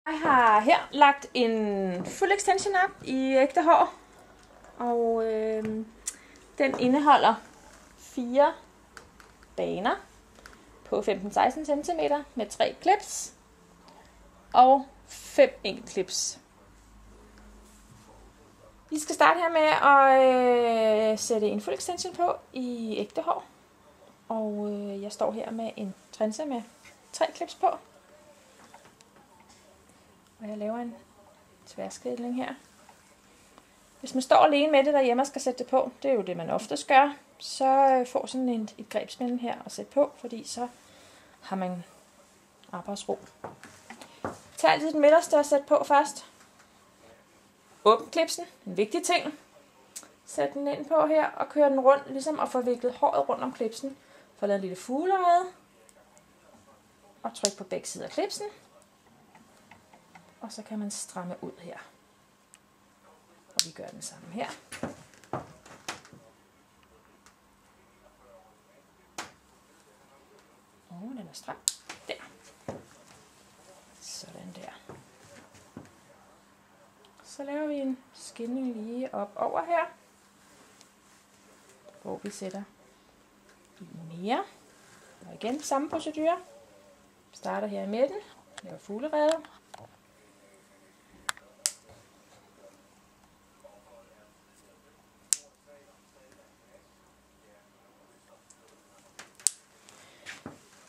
Jeg har her lagt en fuld extension op i ægte hår, og den indeholder 4 baner på 15-16 cm med 3 clips og 5 enkeltklips. Vi skal starte her med at sætte en fuld extension på i ægte hår, og jeg står her med en trense med 3 clips på. Og jeg laver en tværskridning her. Hvis man står alene med det derhjemme og skal sætte det på, det er jo det man oftest gør, så får sådan et grebspænde her at sætte på, fordi så har man arbejdsro. Tag altid den midterste og sæt på først. Åbn klipsen, en vigtig ting. Sæt den ind på her og kør den rundt, ligesom at få viklet håret rundt om klipsen. Få lavet en lille fuglerede. Og tryk på begge sider af klipsen. Og så kan man stramme ud her. Og vi gør den samme her. Den er stram. Der. Sådan der. Så laver vi en skilning lige op over her. Hvor vi sætter mere. Og igen samme procedure. Starter her i midten. Laver fuglerede.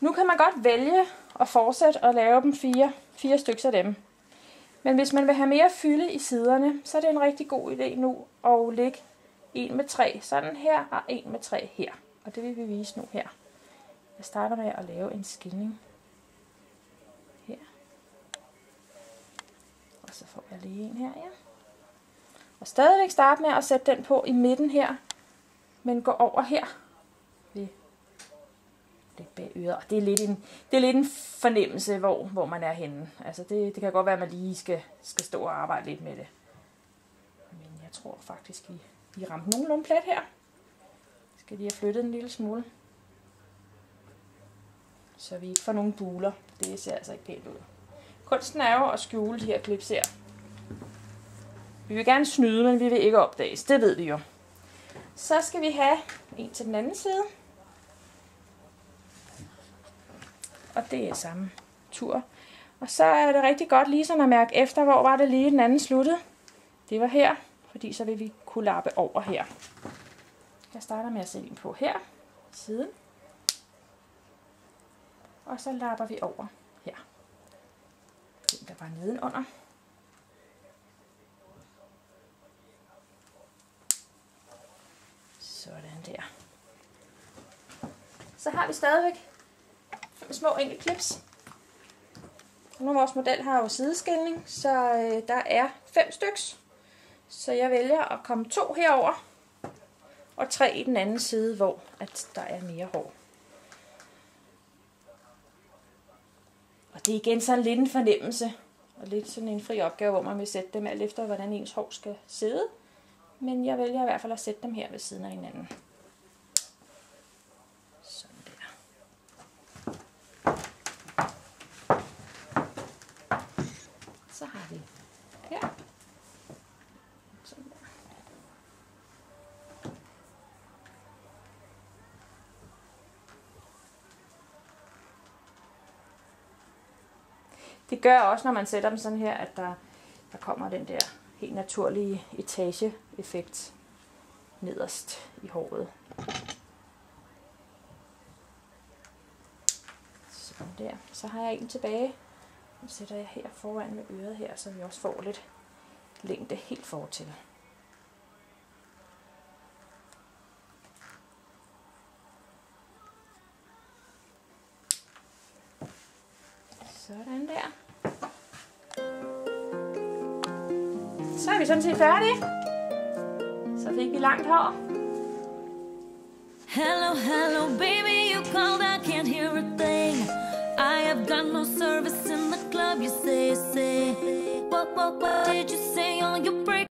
Nu kan man godt vælge at fortsætte at lave dem 4 stykker af dem. Men hvis man vil have mere fylde i siderne, så er det en rigtig god idé nu at lægge en med 3 sådan her og en med 3 her. Og det vil vi vise nu her. Jeg starter med at lave en skilning her. Og så får jeg lige en her, ja. Og stadigvæk starte med at sætte den på i midten her, men gå over her ved lidt bag øret. Og det er lidt en fornemmelse, hvor man er henne. Altså det kan godt være, at man lige skal stå og arbejde lidt med det. Men jeg tror faktisk, vi ramte nogenlunde plet her. Jeg skal lige have flyttet en lille smule. Så vi ikke får nogle buler. Det ser altså ikke pænt ud. Kunsten er jo at skjule de her klips her. Vi vil gerne snyde, men vi vil ikke opdages. Det ved vi jo. Så skal vi have en til den anden side. Og det er samme tur. Og så er det rigtig godt lige sådan at mærke efter, hvor var det lige den anden sluttede. Det var her, fordi så vil vi kunne lappe over her. Jeg starter med at sætte en på her, siden. Og så lapper vi over her. Den der var nedenunder. Sådan der. Så har vi stadigvæk 5 små enkeltklips. Nu vores model har jo sideskilning, så der er 5 styks. Så jeg vælger at komme 2 herover og 3 i den anden side, hvor der er mere hår. Og det er igen sådan lidt en fornemmelse og lidt sådan en fri opgave, hvor man vil sætte dem alt efter, hvordan ens hår skal sidde. Men jeg vælger i hvert fald at sætte dem her ved siden af hinanden. Sådan der. Så har vi her. Sådan der. Det gør også, når man sætter dem sådan her, at der kommer den der helt naturlige etageeffekt nederst i håret. Sådan der. Så har jeg en tilbage. Nu sætter jeg her foran med øret her, så vi også får lidt længde helt fortil. Sådan der. Så er vi sådan set færdige. Så fik vi langt hår. Hello, hello, baby, you called, I can't hear a thing. I have got no service in the club, you say. What did you say on your break?